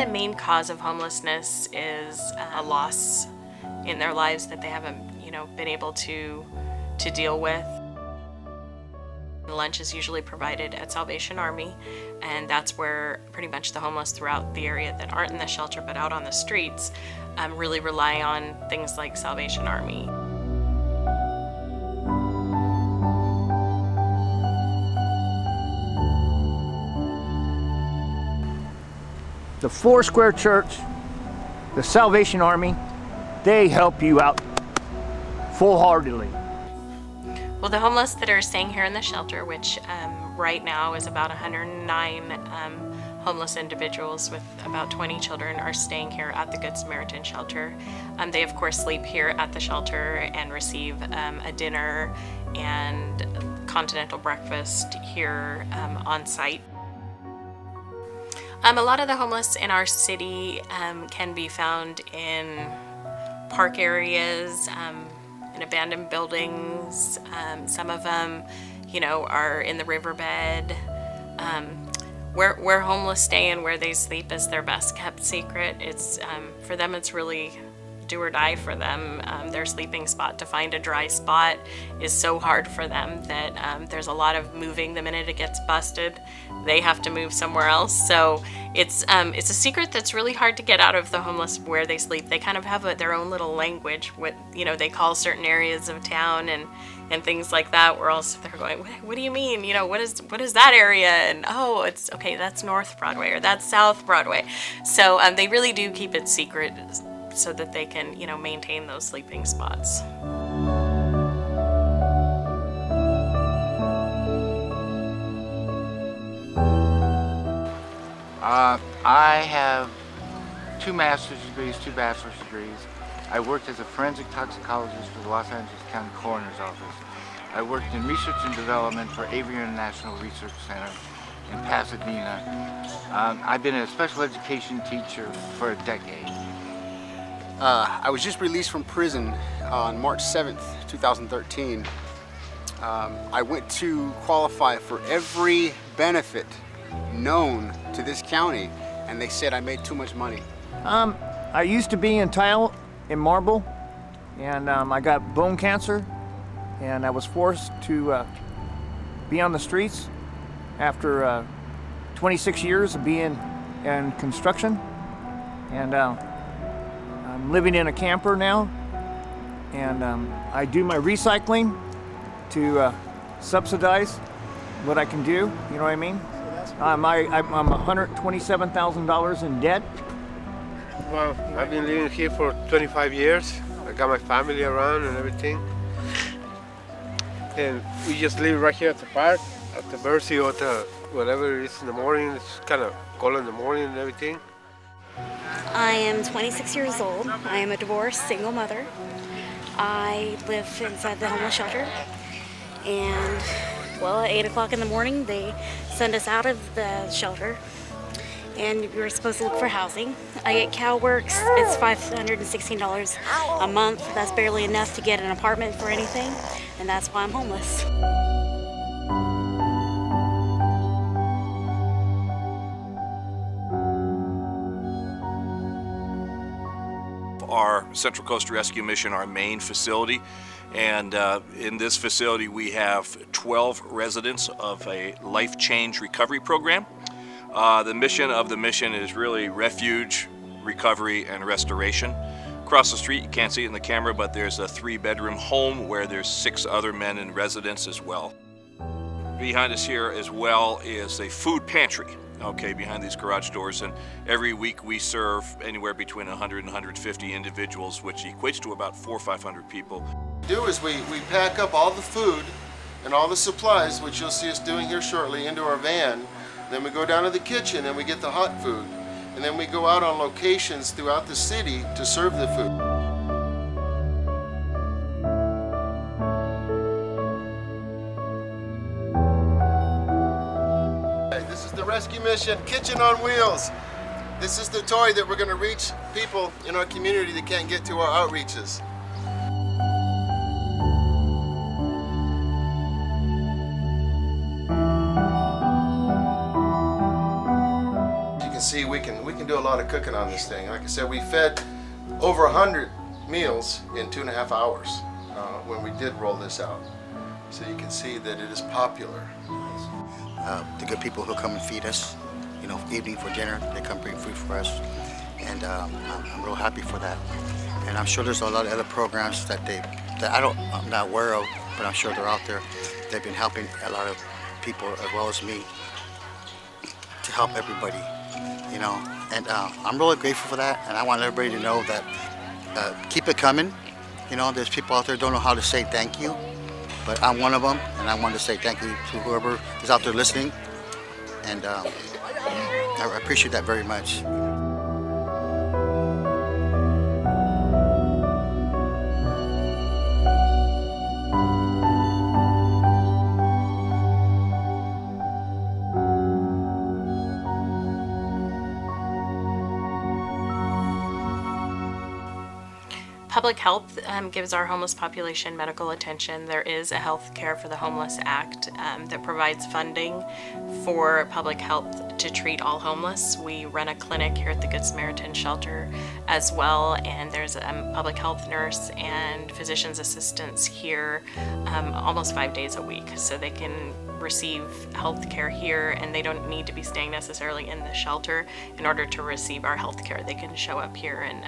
The main cause of homelessness is a loss in their lives that they haven't, been able to deal with. Lunch is usually provided at Salvation Army, and that's where pretty much the homeless throughout the area that aren't in the shelter but out on the streets really rely on things like Salvation Army. The Foursquare Church, the Salvation Army, they help you out full-heartedly. Well, the homeless that are staying here in the shelter, which right now is about 109 homeless individuals with about 20 children, are staying here at the Good Samaritan shelter. They of course sleep here at the shelter and receive a dinner and continental breakfast here on site. A lot of the homeless in our city can be found in park areas, in abandoned buildings. Some of them, are in the riverbed. Where homeless stay and where they sleep is their best kept secret. It's for them, it's really do or die for them. Their sleeping spot, to find a dry spot is so hard for them that there's a lot of moving. The minute it gets busted, they have to move somewhere else. So it's a secret that's really hard to get out of the homeless where they sleep. They kind of have their own little language. What they call certain areas of town and things like that. We're also they're going, what do you mean? What is that area? And oh, it's okay. That's North Broadway or that's South Broadway. So they really do keep it secret, so that they can, maintain those sleeping spots. I have 2 master's degrees, 2 bachelor's degrees. I worked as a forensic toxicologist for the Los Angeles County Coroner's Office. I worked in research and development for Avery International Research Center in Pasadena. I've been a special education teacher for a decade. I was just released from prison on March 7th, 2013. I went to qualify for every benefit known to this county, and they said I made too much money. I used to be in tile and marble, and I got bone cancer, and I was forced to be on the streets after 26 years of being in construction, and I'm living in a camper now, and I do my recycling to subsidize what I can do, you know what I mean? I'm $127,000 in debt. Well, I've been living here for 25 years. I got my family around and everything. And we just live right here at the park, at the mercy of whatever it is in the morning. It's kind of cold in the morning and everything. I am 26 years old. I am a divorced single mother. I live inside the homeless shelter. And, at 8 o'clock in the morning, they send us out of the shelter. And we were supposed to look for housing. I get CalWorks. It's $516 a month. That's barely enough to get an apartment for anything. And that's why I'm homeless. Our Central Coast Rescue Mission, our main facility, and in this facility we have 12 residents of a life change recovery program. The mission of the mission is really refuge, recovery, and restoration. Across the street, you can't see it in the camera, but there's a 3-bedroom home where there's 6 other men in residence as well. Behind us here as well is a food pantry, behind these garage doors, and every week we serve anywhere between 100 and 150 individuals, which equates to about 400 or 500 people. What we do is we pack up all the food and all the supplies, which you'll see us doing here shortly, into our van. Then we go down to the kitchen and we get the hot food. And then we go out on locations throughout the city to serve the food. This is the Rescue Mission Kitchen on Wheels. This is the toy that we're going to reach people in our community that can't get to our outreaches. see, we can do a lot of cooking on this thing. Like I said, we fed over 100 meals in 2.5 hours when we did roll this out. So you can see that it is popular. The good people who come and feed us, you know, evening for dinner, they come bring food for us, and I'm real happy for that. And I'm sure there's a lot of other programs that I'm not aware of, but I'm sure they're out there. They've been helping a lot of people as well as me to help everybody, you know. And I'm really grateful for that, and I want everybody to know that keep it coming. You know, there's people out there who don't know how to say thank you, but I'm one of them, and I wanted to say thank you to whoever is out there listening, and I appreciate that very much. Public health gives our homeless population medical attention. There is a Health Care for the Homeless Act that provides funding for public health to treat all homeless. We run a clinic here at the Good Samaritan Shelter as well, and there's a public health nurse and physician's assistants here almost 5 days a week, so they can receive health care here, and they don't need to be staying necessarily in the shelter in order to receive our health care. They can show up here and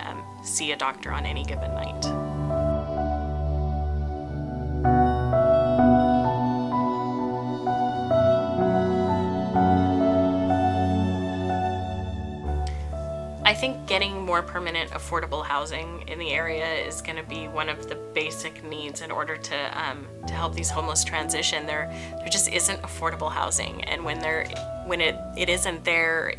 see a doctor on any given night. I think getting more permanent affordable housing in the area is going to be one of the basic needs in order to help these homeless transition. There just isn't affordable housing, and when it isn't there,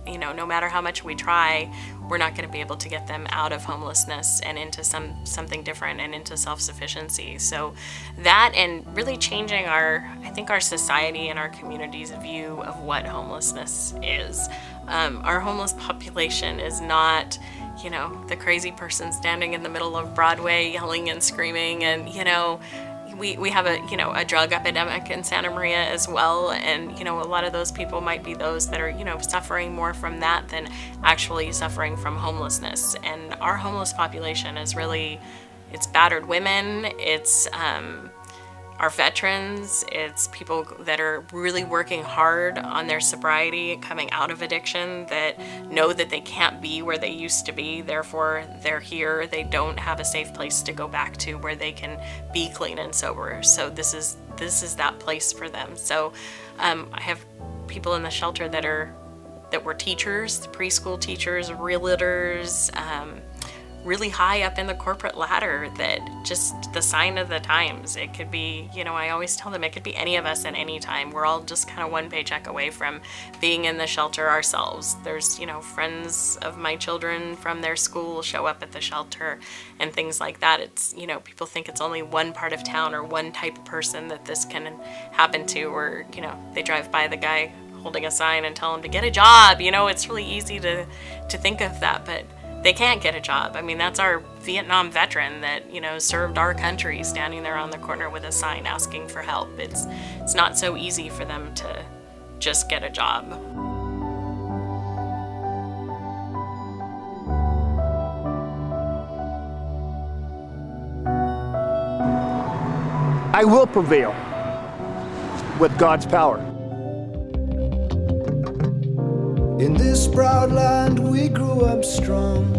you know, no matter how much we try, we're not going to be able to get them out of homelessness and into something different and into self-sufficiency. So that, and really changing our society and our community's view of what homelessness is. Our homeless population is not, you know, the crazy person standing in the middle of Broadway yelling and screaming, and, you know, we have a drug epidemic in Santa Maria as well, and, you know, a lot of those people might be those that are, you know, suffering more from that than actually suffering from homelessness. And our homeless population is really, it's battered women, it's our veterans, it's people that are really working hard on their sobriety, coming out of addiction, that know that they can't be where they used to be, therefore they're here. They don't have a safe place to go back to where they can be clean and sober. So this is that place for them. So I have people in the shelter that were teachers, preschool teachers, realtors, really high up in the corporate ladder, that just the sign of the times. It could be, you know, I always tell them it could be any of us at any time. We're all just kind of one paycheck away from being in the shelter ourselves. There's, you know, friends of my children from their school show up at the shelter and things like that. It's, you know, people think it's only one part of town or one type of person that this can happen to, or, you know, they drive by the guy holding a sign and tell him to get a job. You know, it's really easy to think of that, but they can't get a job. I mean, that's our Vietnam veteran that, you know, served our country, standing there on the corner with a sign asking for help. It's not so easy for them to just get a job. I will prevail with God's power. In this proud land we grew up strong.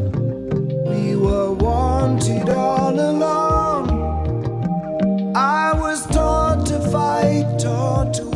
We were wanted all along. I was taught to fight, taught to